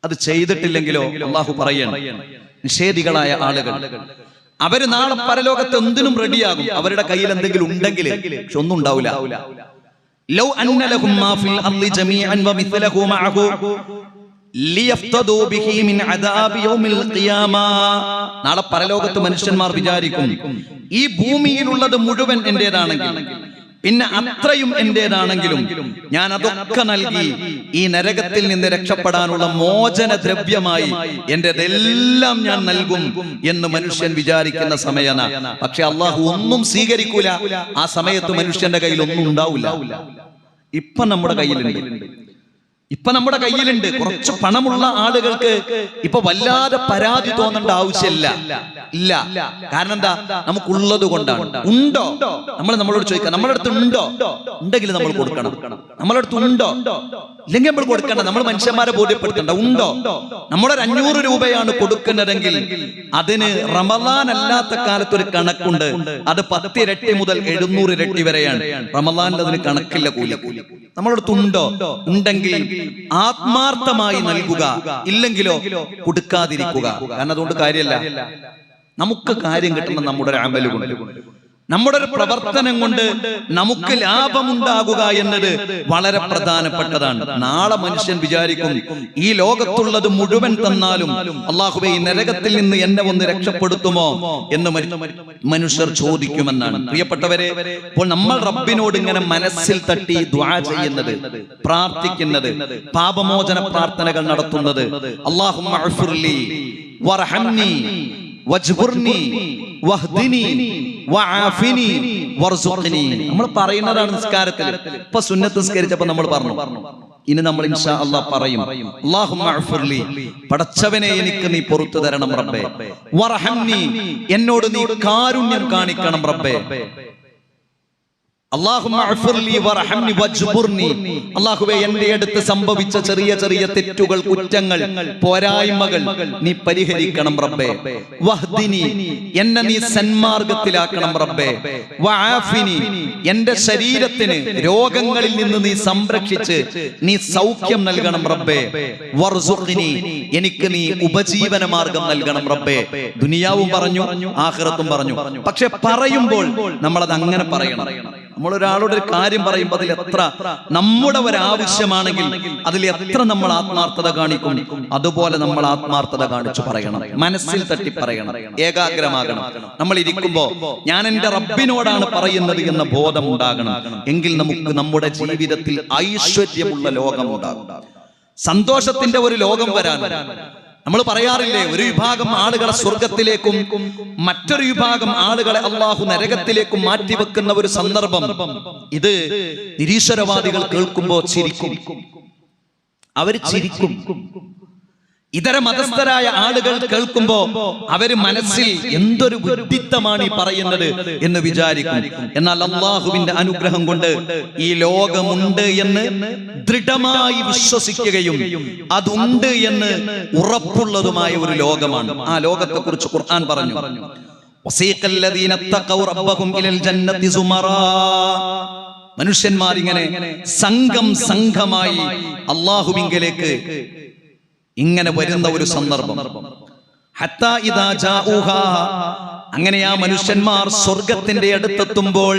അത് ചെയ്തിട്ടില്ലെങ്കിലോ അള്ളാഹു പറയണം, നിഷേധികളായ ആളുകൾ അവര് നാളെ പരലോകത്ത് എന്തിനും റെഡിയാകും. അവരുടെ കയ്യിൽ എന്തെങ്കിലും ഉണ്ടെങ്കിൽ, പക്ഷെ ഒന്നും ഉണ്ടാവില്ല. ലൗ അന്ന ലഹും മാ ഫിൽ അർളി ജമീഅൻ വമിസ്ലഹു മഅഹു ലിയഫ്തദൂ ബിഹി മിൻ അദാബി യൗമിൽ ഖിയാമ. നാളെ പരലോകത്ത് മനുഷ്യന്മാർ വിചാരിക്കും, ഈ ഭൂമിയിലുള്ളത് മുഴുവൻ എന്റേതാണെങ്കിൽ, പിന്നെ അത്രയും എന്റേതാണെങ്കിലും ഞാൻ അതൊക്കെ നൽകി ഈ നരകത്തിൽ നിന്ന് രക്ഷപ്പെടാനുള്ള മോചന ദ്രവ്യമായി എന്റേതെല്ലാം ഞാൻ നൽകും എന്ന് മനുഷ്യൻ വിചാരിക്കുന്ന സമയമാണ്. പക്ഷെ അള്ളാഹു ഒന്നും സ്വീകരിക്കൂല. ആ സമയത്ത് മനുഷ്യന്റെ കയ്യിൽ ഒന്നും ഉണ്ടാവില്ല. ഇപ്പൊ നമ്മുടെ കയ്യിലുണ്ട് കുറച്ച് പണമുള്ള ആളുകൾക്ക് ഇപ്പൊ വല്ലാതെ പരാതി തോന്നേണ്ട ആവശ്യമില്ല. ഇല്ല, കാരണം എന്താ? നമുക്കുള്ളത് കൊണ്ടാണ്. ഉണ്ടോ? നമ്മളോട് ചോദിക്കാം, നമ്മുടെ അടുത്ത് ഉണ്ടോ? ഉണ്ടെങ്കിൽ നമ്മൾ കൊടുക്കണം. നമ്മുടെ അടുത്ത് ഉണ്ടോ? ഇല്ലെങ്കിൽ നമ്മൾ കൊടുക്കണ്ട. നമ്മൾ മനുഷ്യന്മാരെ ബോധ്യപ്പെടുത്തണ്ട. ഉണ്ടോ? നമ്മുടെ 500 രൂപയാണ് കൊടുക്കുന്നതെങ്കിൽ അതിന് റമളാൻ അല്ലാത്ത കാലത്ത് ഒരു കണക്കുണ്ട്. അത് 10 ഇരട്ടി മുതൽ 700 ഇരട്ടി വരെയാണ്. റമളാനിൽ അതിന് കണക്കില്ല, കൂലി. നമ്മളടുത്ത് ഉണ്ടോ? ഉണ്ടെങ്കിൽ ആത്മാർത്ഥമായി നൽകുക, ഇല്ലെങ്കിലോ കൊടുക്കാതിരിക്കുക. കാരണം അതുകൊണ്ട് കാര്യമല്ല. നമുക്ക് കാര്യം കിട്ടണം നമ്മുടെ ഒരു അമല് കൊണ്ട്, നമ്മുടെ ഒരു പ്രവർത്തനം കൊണ്ട് നമുക്ക് ലാഭമുണ്ടാകുക എന്നത് വളരെ പ്രധാനപ്പെട്ടതാണ്. നാളെ മനുഷ്യൻ വിചാരിക്കും, ഈ ലോകത്തുള്ളത് മുഴുവൻ തന്നാലും അല്ലാഹുവേ ഈ നരകത്തിൽ നിന്ന് എന്നെ ഒന്ന് രക്ഷപ്പെടുത്തുമോ എന്ന് മനുഷ്യർ ചോദിക്കുമെന്നാണ്. പ്രിയപ്പെട്ടവരെ, ഇപ്പോൾ നമ്മൾ റബ്ബിനോട് ഇങ്ങനെ മനസ്സിൽ തട്ടി ദുആ ചെയ്യുന്നത്, പ്രാർത്ഥിക്കുന്നത്, പാപമോചന പ്രാർത്ഥനകൾ നടത്തുന്നത്, അല്ലാഹുമ്മ അഗ്ഫിർലി വർഹംനി വജ്ബുർനി വഹ്ദിനി വആഫിനി വർസുഖ്നി. നമ്മൾ പറയുന്നതാണ് നിസ്കാരത്തിൽ. ഇപ്പൊ സുന്നത്ത് നിസ്കരിച്ചപ്പോൾ നമ്മൾ പറഞ്ഞു, ഇനി നമ്മൾ ഇൻഷാ അല്ലാഹ് പറയും, അല്ലാഹുമ്മ അഗ്ഫിർലി, പടച്ചവനെ എനിക്ക് നീ പുറത്തു തരണം റബ്ബേ, വർഹംനി, എന്നോട് നീ കാരുണ്യം കാണിക്കണം റബ്ബേ, അല്ലാഹുവേ എന്റെ അടുത്ത് സംഭവിച്ച ചെറിയ ചെറിയ തെറ്റുകൾ, കുറ്റങ്ങൾ, പോരായ്മകൾ നീ പരിഹരിക്കണം റബ്ബേ. വഹ്ദിനി എന്നെ നീ സന്മാർഗത്തിലാക്കണം റബ്ബേ. വആഫിനി എന്റെ ശരീരത്തിന് രോഗങ്ങളിൽ നിന്ന് നീ സംരക്ഷിച്ച് നീ സൗഖ്യം നൽകണം റബ്ബേ. വർസുഖ്നി എനിക്ക് നീ ഉപജീവന മാർഗം നൽകണം റബ്ബേ. ദുനിയാവും പറഞ്ഞു, ആഖിറത്തും പറഞ്ഞു. പക്ഷെ പറയുമ്പോൾ നമ്മളത് അങ്ങനെ പറയണം. നമ്മൾ ഒരാളോട് ഒരു കാര്യം പറയുമ്പോൾ അതിൽ എത്ര നമ്മുടെ ഒരു ആവശ്യമാണെങ്കിൽ അതിൽ എത്ര നമ്മൾ ആത്മാർത്ഥത കാണിക്കും, അതുപോലെ നമ്മൾ ആത്മാർത്ഥത കാണിച്ചു പറയണം. മനസ്സിൽ തട്ടി പറയണം, ഏകാഗ്രമാകണം. നമ്മൾ ഇരിക്കുമ്പോ ഞാൻ എന്റെ റബ്ബിനോടാണ് പറയുന്നത് എന്ന ബോധം ഉണ്ടാകണം. എങ്കിൽ നമുക്ക് നമ്മുടെ ജീവിതത്തിൽ ഐശ്വര്യമുള്ള ലോകം ഉണ്ടാകും, സന്തോഷത്തിന്റെ ഒരു ലോകം വരാൻ. നമ്മൾ പറയാറില്ലേ, ഒരു വിഭാഗം ആളുകളെ സ്വർഗത്തിലേക്കും മറ്റൊരു വിഭാഗം ആളുകളെ അള്ളാഹു നരകത്തിലേക്കും മാറ്റിവെക്കുന്ന ഒരു സന്ദർഭം. ഇത് നിരീശ്വരവാദികൾ കേൾക്കുമ്പോ ചിരിക്കും, അവർ ചിരിക്കും. ഇതര മതസ്ഥരായ ആളുകൾ കേൾക്കുമ്പോ അവര് മനസ്സിൽ എന്തൊരു വിഡ്ഢിത്തമാണ് ഈ പറയുന്നത് എന്ന് വിചാരിക്കും. എന്നാൽ അള്ളാഹുവിന്റെ അനുഗ്രഹം കൊണ്ട് ഈ ലോകമുണ്ട് എന്ന് ദൃഢമായി വിശ്വസിക്കുകയും അതുണ്ട് എന്ന് ഉറപ്പുള്ളതുമായ ഒരു ലോകമാണ്. ആ ലോകത്തെ കുറിച്ച് ഖുർആൻ പറഞ്ഞു, മനുഷ്യന്മാർ ഇങ്ങനെ സംഘം സംഘമായി അള്ളാഹുവിങ്കലേക്ക് ഇങ്ങനെ വരുന്ന ഒരു സന്ദർഭം. ഹത്താ ഇദാ ജാഊഹാ, അങ്ങനെ ആ മനുഷ്യന്മാർ സ്വർഗത്തിന്റെ അടുത്തെത്തുമ്പോൾ,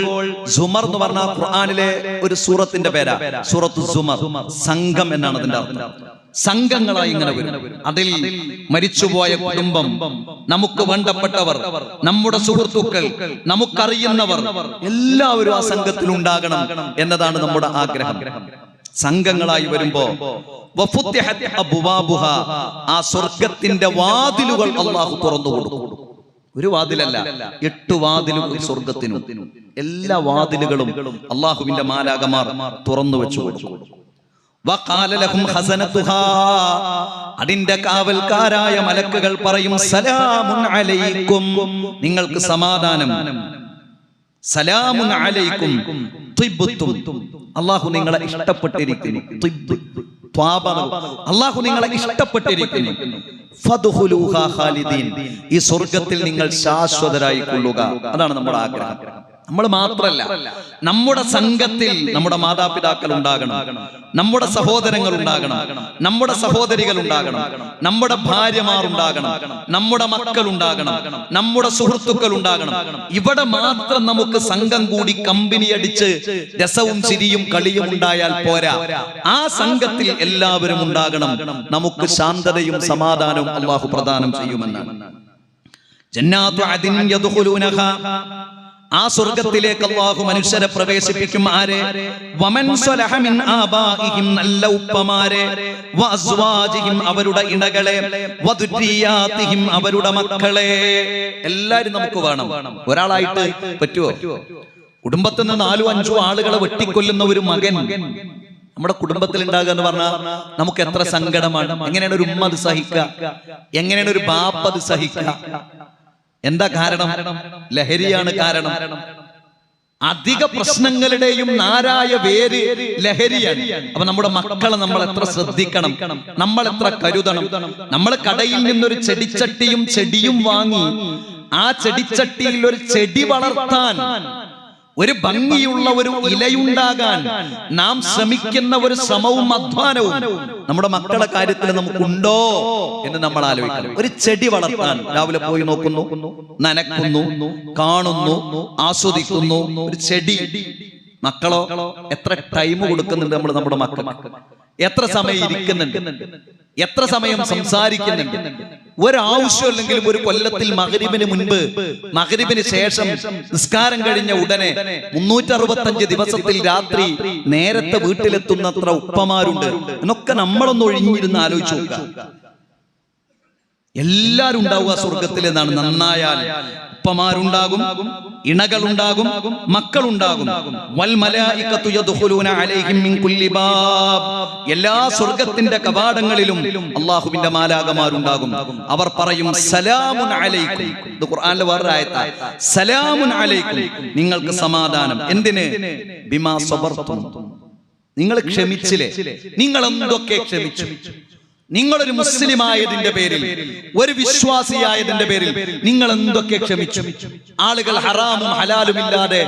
സുമർ എന്ന് പറഞ്ഞ ഖുർആനിലെ ഒരു സൂറത്തിന്റെ പേരാ, സൂറത്തു സുമർ. സംഘം എന്നാണ് അതിന്റെ അർത്ഥം. സംഘങ്ങളായി ഇങ്ങനെ വരും. അതിൽ മരിച്ചുപോയ കുടുംബം, നമുക്ക് വേണ്ടപ്പെട്ടവർ, നമ്മുടെ സുഹൃത്തുക്കൾ, നമുക്കറിയുന്നവർ എല്ലാവരും ആ സംഘത്തിൽ ഉണ്ടാകണം എന്നതാണ് നമ്മുടെ ആഗ്രഹം. സംഘങ്ങളായി വരുമ്പോ ആ സ്വർഗത്തിന്റെ വാതിലുകൾ അള്ളാഹു തുറന്നു കൊടുക്കും. ഒരു വാതിലല്ല, 8 വാതിലുകൾ സ്വർഗത്തിനും. എല്ലാ വാതിലുകളും അള്ളാഹുവിന്റെ മാലാകമാർ തുറന്നു വെച്ചു കൊടുക്കും. അതിന്റെ കാവൽക്കാരായ മലക്കുകൾ പറയും, സലാമുൻ അലൈക്കും, നിങ്ങൾക്ക് സമാധാനം. സലാമുൻ അലൈക്കും ത്വബ്തും, അള്ളാഹു നിങ്ങളെ ഇഷ്ടപ്പെട്ടിരിക്കുന്നു. അള്ളാഹു നിങ്ങളെ ഇഷ്ടപ്പെട്ടിരിക്കുന്നു. ഫദ്ഖുലൂഹാ ഖാലിദീൻ, ഈ സ്വർഗത്തിൽ നിങ്ങൾ ശാശ്വതരായി കൊള്ളുക. അതാണ് നമ്മുടെ ആഗ്രഹം. നമ്മൾ മാത്രല്ല, നമ്മുടെ സംഘത്തിൽ നമ്മുടെ മാതാപിതാക്കൾ ഉണ്ടാകണം, നമ്മുടെ സഹോദരങ്ങൾ ഉണ്ടാകണം, നമ്മുടെ സഹോദരികൾ ഉണ്ടാകണം, നമ്മുടെ ഭാര്യമാർ ഉണ്ടാകണം, നമ്മുടെ മക്കൾ ഉണ്ടാകണം, നമ്മുടെ സുഹൃത്തുക്കൾ ഉണ്ടാകണം. ഇവിടെ മാത്രം നമുക്ക് സംഘം കൂടി കമ്പനി അടിച്ച് രസവും ചിരിയും കളിയും ഉണ്ടായാൽ പോരാ. ആ സംഘത്തിൽ എല്ലാവരും ഉണ്ടാകണം. നമുക്ക് ശാന്തതയും സമാധാനവും അല്ലാഹു പ്രദാനം ചെയ്യുമെന്നാണ്. ജന്നാത്തു അദ്ൻ യദ്ഖുലൂനഹാ, ആ സ്വർഗത്തിലേക്ക് അല്ലാഹു മനുഷ്യരെ പ്രവേശിപ്പിക്കും. ആരെ? വമൻ സ്വലഹ മിൻ ആബാഇഹിം, നല്ല ഉപ്പമാരെ, വഅസ്വാജിഹിം, അവരുടെ ഇണകളെ, വദുരിയാതിഹിം, അവരുടെ മക്കളെ. എല്ലാരും നമുക്ക് വേണം. ഒരാളായിട്ട് പറ്റുമോ? കുടുംബത്തിൽ നിന്ന് 4-5 ആളുകളെ വെട്ടിക്കൊല്ലുന്ന ഒരു മകൻ നമ്മുടെ കുടുംബത്തിൽ ഉണ്ടാകുക എന്ന് പറഞ്ഞാൽ നമുക്ക് എത്ര സങ്കടമാണ്. എങ്ങനെയാണ് ഒരു ഉമ്മ അത് സഹിക്കുക? എങ്ങനെയാണ് ഒരു ബാപ്പ അത് സഹിക്കുക? എന്താ കാരണം? ലഹരിയാണ് കാരണം. അധിക പ്രശ്നങ്ങളുടെയും നാരായ വേര് ലഹരിയാണ്. അപ്പൊ നമ്മുടെ മക്കളെ നമ്മൾ എത്ര ശ്രദ്ധിക്കണം, നമ്മൾ എത്ര കരുതണം. നമ്മൾ കടയിൽ നിന്നൊരു ചെടിച്ചട്ടിയും ചെടിയും വാങ്ങി ആ ചെടിച്ചട്ടിയിൽ ഒരു ചെടി വളർത്താൻ, ഒരു ഭംഗിയുള്ള ഒരു ഇലയുണ്ടാകാൻ നാം ശ്രമിക്കുന്ന ഒരു ശ്രമവും അധ്വാനവും നമ്മുടെ മക്കളുടെ കാര്യത്തിൽ നമുക്കുണ്ടോ എന്ന് നമ്മൾ ആലോചിക്കണം. ഒരു ചെടി വളർത്താൻ രാവിലെ പോയി നോക്കുന്നു, നനക്കുന്നു, കാണുന്നു, ആസ്വദിക്കുന്നു. ഒരു ചെടി. മക്കളോ എത്ര ടൈം കൊടുക്കുന്നുണ്ട് നമ്മൾ നമ്മുടെ മക്കൾക്ക്? എത്ര സമയം ഇരിക്കുന്നുണ്ട്? എത്ര സമയം സംസാരിക്കുന്നുണ്ട്? ഒരാവശ്യമില്ലെങ്കിലും ഒരു കൊല്ലത്തിൽ മഗ്‌രിബിന് മുൻപ്, മഗ്‌രിബിന് ശേഷം, നിസ്കാരം കഴിഞ്ഞ ഉടനെ 365 ദിവസത്തിൽ രാത്രി നേരത്തെ വീട്ടിലെത്തുന്നത്ര ഉപ്പമാരുണ്ട് എന്നൊക്കെ നമ്മളൊന്ന് ഒഴിഞ്ഞിരുന്ന് ആലോചിച്ചു നോക്കുക. എല്ലാരും ഉണ്ടാവുക സ്വർഗത്തിൽ എന്നാണ്. നന്നായാൽ ഉപ്പമാരുണ്ടാകും, ഇണകളുണ്ടാകും, മക്കളുണ്ടാകും. വൽ മലായികത്തു യദ്ഖുലൂന അലൈഹിം മിൻ കുല്ലി ബാബ്, എല്ലാ സ്വർഗത്തിന്റെ കവാടങ്ങളിലും അല്ലാഹുവിന്റെ മാലാഖമാരുണ്ടാകും. അവർ പറയും സലാമുൻ അലൈക്കും. ഇത് ഖുർആനിലെ വേറെ ആയത്താ. സലാമുൻ അലൈക്കും, നിങ്ങൾക്ക് സമാധാനം. എന്തിന്? ബിമാ സബർതും, നിങ്ങൾ ക്ഷമിച്ചില്ലേ? നിങ്ങൾ എന്തൊക്കെ ക്ഷമിച്ചു? നിങ്ങളൊരു മുസ്ലിം ആയതിന്റെ പേരിൽ, ഒരു വിശ്വാസിയായതിന്റെ പേരിൽ നിങ്ങൾ എന്തൊക്കെ ക്ഷമിച്ചു? ആളുകൾ ഹറാമും ഹലാലും ഇല്ലാതെ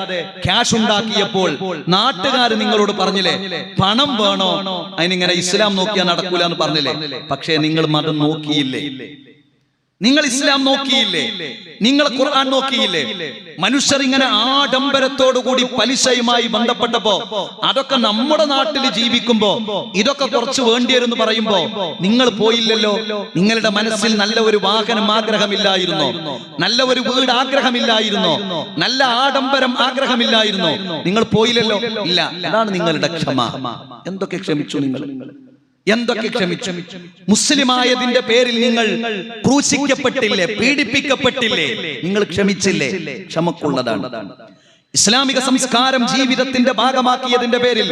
ക്യാഷ് ഉണ്ടാക്കിയപ്പോൾ നാട്ടുകാർ നിങ്ങളോട് പറഞ്ഞില്ലേ പണം വേണോ, അതിനിങ്ങനെ ഇസ്ലാം നോക്കിയാൽ നടക്കൂല എന്ന് പറഞ്ഞില്ലേ? പക്ഷേ നിങ്ങൾ മതം നോക്കിയില്ലേ? നിങ്ങൾ ഇസ്ലാം നോക്കിയില്ലേ? നിങ്ങൾ ഖുർആൻ നോക്കിയില്ലേ? മനുഷ്യർ ഇങ്ങനെ ആഡംബരത്തോടുകൂടി പലിശയുമായി ബന്ധപ്പെട്ടപ്പോ, അതൊക്കെ നമ്മുടെ നാട്ടിൽ ജീവിക്കുമ്പോ ഇതൊക്കെ കുറച്ച് വേണ്ടിയെന്ന് പറയുമ്പോ നിങ്ങൾ പോയില്ലല്ലോ. നിങ്ങളുടെ മനസ്സിൽ നല്ല ഒരു വാഹനം ആഗ്രഹമില്ലായിരുന്നോ? നല്ല ഒരു വീട് ആഗ്രഹമില്ലായിരുന്നോ? നല്ല ആഡംബരം ആഗ്രഹമില്ലായിരുന്നോ? നിങ്ങൾ പോയില്ലല്ലോ. ഇല്ല, അതാണ് നിങ്ങളുടെ ക്ഷമ. എന്തൊക്കെ ക്ഷമിച്ചു നിങ്ങൾ? എന്തൊക്കെ ക്ഷമിച്ചു? മുസ്ലിമായതിന്റെ പേരിൽ നിങ്ങൾ ക്രൂശിക്കപ്പെട്ടില്ലേ? പീഡിപ്പിക്കപ്പെട്ടില്ലേ? നിങ്ങൾ ക്ഷമിച്ചില്ലേ? ക്ഷമക്കുള്ളതാണ്. ഇസ്ലാമിക സംസ്കാരം ജീവിതത്തിന്റെ ഭാഗമാക്കിയതിന്റെ പേരിൽ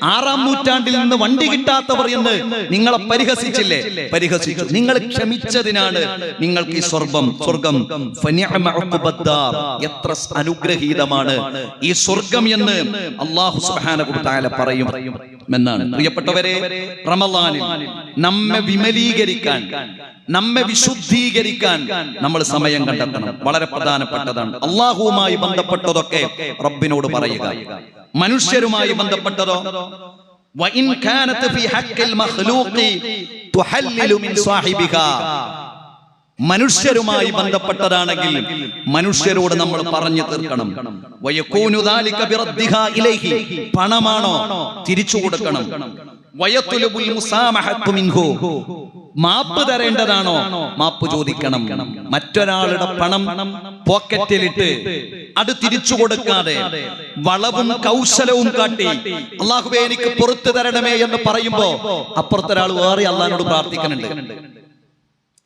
6-ാം നൂറ്റാണ്ടിൽ നിന്ന് വണ്ടി കിട്ടാത്തവർ എന്ന് നിങ്ങളെ പരിഹസിച്ചില്ലേ? പരിഹസിച്ചു. നിങ്ങൾ ക്ഷമിച്ചതിനാണ് നിങ്ങൾക്ക് ഈ സ്വർഗം. എത്ര അനുഗ്രഹീതമാണ് ഈ സ്വർഗം എന്ന് അല്ലാഹു സുബ്ഹാനഹു വ തആല പറയും എന്നാണ്. പ്രിയപ്പെട്ടവരെ, റമളാനിൽ നമ്മെ വിമലീകരിക്കാൻ, നമ്മെ വിശുദ്ധീകരിക്കാൻ നമ്മൾ സമയം കണ്ടെത്തണം. വളരെ പ്രധാനപ്പെട്ടതാണ്. അല്ലാഹുവുമായി ബന്ധപ്പെട്ടതൊക്കെ റബ്ബിനോട് പറയുക. മനുഷ്യരുമായി ബന്ധപ്പെട്ടതോ വഇൻ കാനത ഫീ ഹഖ്ഖിൽ മഖ്ലൂഖി തുഹല്ലിലു മിൻ സാഹിബിഹാ, മനുഷ്യരുമായി ബന്ധപ്പെട്ടതാണെങ്കിൽ മനുഷ്യരോട് നമ്മൾ പറഞ്ഞു തീർക്കണം. വയകൂനു ദാലിക ബിറദ്ദിഹാ ഇലൈഹി, പണമാണോ തിരിച്ചു കൊടുക്കണം. വയതുലുബുൽ മുസാമഹത്തു മിൻഹു, മാപ്പ് തരേണ്ടതാണോ മാപ്പ് ചോദിക്കണം. മറ്റൊരാളുടെ പണം പോക്കറ്റിലിട്ട് അത് തിരിച്ചു കൊടുക്കാതെ വളവും കൗശലവും കാട്ടി അല്ലാഹുവേ എനിക്ക് പുറത്തു തരണമേ എന്ന് പറയുമ്പോ അപ്പുറത്തൊരാൾ വേറെ അല്ലാഹുവോട് പ്രാർത്ഥിക്കുന്നുണ്ട്.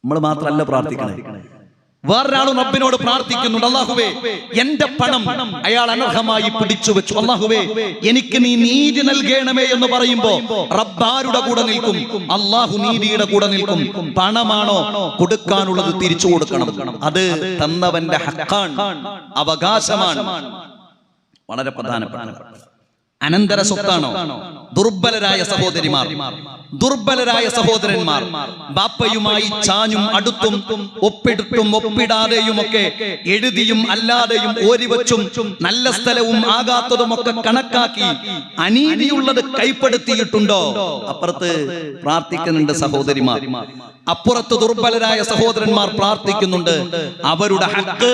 നമ്മൾ മാത്രമല്ല പ്രാർത്ഥിക്കണേ, വേറൊരാളും റബ്ബിനോട് പ്രാർത്ഥിക്കുന്നുണ്ട്. അല്ലാഹുവേ എന്റെ പണം അയാൾ അനർഹമായി പിടിച്ചു വെച്ചു, അല്ലാഹുവേ എനിക്ക് നീ നീതി നൽകണമേ എന്ന് പറയുമ്പോ റബ്ബ് ആരുടെ കൂടെ നിൽക്കും? അല്ലാഹു നീതിയുടെ കൂടെ നിൽക്കും. പണമാണോ കൊടുക്കാനുള്ളത് തിരിച്ചു കൊടുക്കണം. അത് തന്നവന്റെ ഹക്കാണ്, അവകാശമാണ്. വളരെ പ്രധാനപ്പെട്ട അനന്തര സ്വത്താണോ? ദുർബലരായ സഹോദരിമാർ, ദുർബലരായ സഹോദരന്മാർ ബാപ്പയുമായി ചാഞ്ഞും അടുത്തും ഒപ്പിടുത്തും ഒപ്പിടാതെയുമൊക്കെ എഴുതിയും അല്ലാതെയും ഓരിവച്ചും നല്ല സ്ഥലവും ആകാത്തതുമൊക്കെ കണക്കാക്കി അനീതിയുള്ളത് കൈപ്പെടുത്തിയിട്ടുണ്ടോ? അപ്പുറത്ത് പ്രാർത്ഥിക്കുന്നുണ്ട് സഹോദരിമാർ, അപ്പുറത്ത് ദുർബലരായ സഹോദരന്മാർ പ്രാർത്ഥിക്കുന്നുണ്ട്. അവരുടെ ഹക്ക്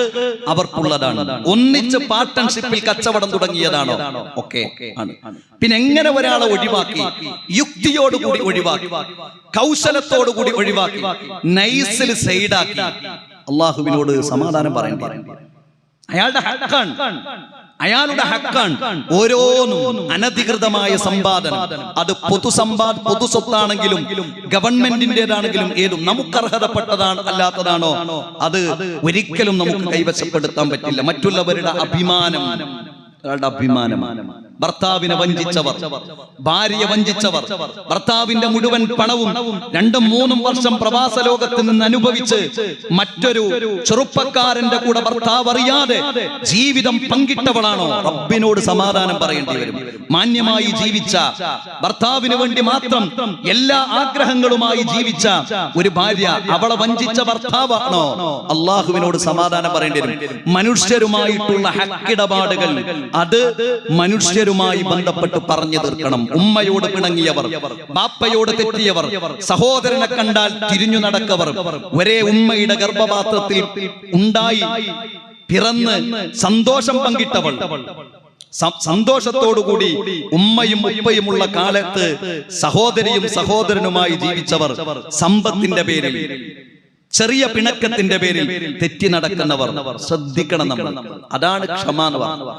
അവർക്കുള്ളതാണ്. ഒന്നിച്ച് പാർട്ട്ണർഷിപ്പിൽ കച്ചവടം തുടങ്ങിയതാണോ? ഒക്കെ ആണ്. പിന്നെ എങ്ങനെ ഒരാളെ ഒഴിവാക്കി? യുക്തിയോടുകൂടി ഒഴിവാക്കി, കൗശലത്തോടുകൂടി ഒഴിവാക്കി, നൈസിൽ സൈഡാക്കി. അള്ളാഹുവിനോട് സമാധാനം പറയേണ്ടി. അയാളുടെ ഹക്കാണ്, അയാളുടെ ഹക്കാണ്. ഓരോന്നും അനധികൃതമായ സമ്പാദനം, അത് പൊതു സ്വത്താണെങ്കിലും ഗവൺമെന്റിന്റേതാണെങ്കിലും ഏതും നമുക്കർഹതപ്പെട്ടതാണ് അല്ലാത്തതാണോ അത് ഒരിക്കലും നമുക്ക് കൈവശപ്പെടുത്താൻ പറ്റില്ല. മറ്റുള്ളവരുടെ അഭിമാനം, അഭിമാനമാണ്. ഭർത്താവിനെ വഞ്ചിച്ചവർ, ഭാര്യയെ വഞ്ചിച്ചവർ, ഭർത്താവിന്റെ മുഴുവൻ പണവും 2-3 വർഷം പ്രവാസ ലോകത്ത് നിന്ന് അനുഭവിച്ച് മറ്റൊരു ചെറുപ്പക്കാരന്റെ കൂടെ ഭർത്താവ് അറിയാതെ ജീവിതം പങ്കിട്ടവളാണോ? റബ്ബിനോട് സമാധാനം പറയേണ്ടി വരും. മാന്യമായി ജീവിച്ച, ഭർത്താവിന് വേണ്ടി മാത്രം എല്ലാ ആഗ്രഹങ്ങളുമായി ജീവിച്ച ഒരു ഭാര്യ അവളെ വഞ്ചിച്ച ഭർത്താവാണോ? അള്ളാഹുവിനോട് സമാധാനം പറയേണ്ടി വരും. മനുഷ്യരുമായിട്ടുള്ള ഹക്കിടപാടുകൾ അത് മനുഷ്യരുമായി ബന്ധപ്പെട്ട് പറഞ്ഞു തീർക്കണം. ഉമ്മയോട് പിണങ്ങിയവർ, ബാപ്പയോട് തെറ്റിയവർ, സഹോദരനെ കണ്ടാൽ തിരിഞ്ഞു നടക്കവർ, ഒരേ ഉമ്മയുടെ ഗർഭപാത്രത്തിൽ ഉണ്ടായി പിറന്ന് സന്തോഷം പങ്കിട്ടവൾ, സന്തോഷത്തോടുകൂടി ഉമ്മയും ഉപ്പയുമുള്ള കാലത്ത് സഹോദരിയും സഹോദരനുമായി ജീവിച്ചവർ, സമ്പത്തിന്റെ പേരിൽ, ചെറിയ പിണക്കത്തിന്റെ പേരിൽ തെറ്റി നടക്കുന്നവർ ശ്രദ്ധിക്കണം നമ്മൾ. അതാണ് ക്ഷമ എന്ന് പറഞ്ഞത്.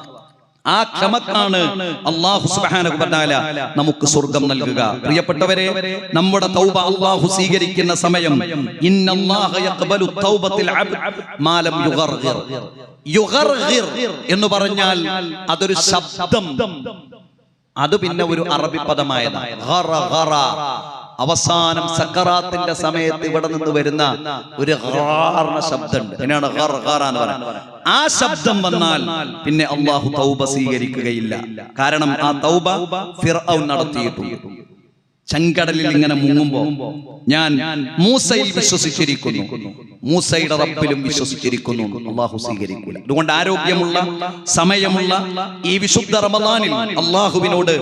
ആ ക്ഷമക്കാണ് അല്ലാഹു സുബ്ഹാനഹു വ തആല നമുക്ക് സ്വർഗ്ഗം നൽകുക. പ്രിയപ്പെട്ടവരെ, നമ്മുടെ തൗബ അല്ലാഹു സ്വീകരിക്കുന്ന സമയം ഇന്നല്ലാഹ യഖ്ബലു തൗബത്തിൽ അബ്ദ് മാ ലം യുഗർഗിർ. യുഗർഗിർ എന്ന് പറഞ്ഞാൽ അതൊരു ശബ്ദം, അത് പിന്നെ ഒരു അറബി പദമായതാണ്. ഗറഗറ, അവസാനം സക്കറാത്തിന്റെ സമയത്ത് ഇവിടെ നിന്ന് വരുന്ന ഒരു ശബ്ദമുണ്ട്, അതിനാണ് ഗർഗറ എന്ന് പറയുന്നത്. ആ ശബ്ദം വന്നാൽ പിന്നെ അല്ലാഹു തൗബ സ്വീകരിക്കുകയില്ല. കാരണം ആ തൗബ ഫിർഔൻ നടത്തിയിട്ടുണ്ട്. ചെങ്കടലിൽ ഇങ്ങനെ മുങ്ങുമ്പോ ഞാൻ മൂസയിൽ വിശ്വസിച്ചിരിക്കുന്നു, മൂസയുടെ റബ്ബിലും വിശ്വസിച്ചിരിക്കുന്നു, അല്ലാഹു സ്വീകരിക്കില്ല. അതുകൊണ്ട് ആരോഗ്യമുള്ള സമയമുള്ള ഈ വിശുദ്ധ റമദാനിൽ അല്ലാഹുവിനോട്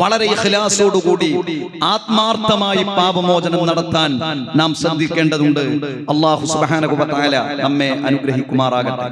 വളരെ ഇഖ്ലാസോടുകൂടി ആത്മാർത്ഥമായി പാപമോചനം നടത്താൻ നാം ശ്രദ്ധിക്കേണ്ടതുണ്ട്. അല്ലാഹു സുബ്ഹാനഹു വ തആല നമ്മെ അനുഗ്രഹിക്കുമാറാകട്ടെ.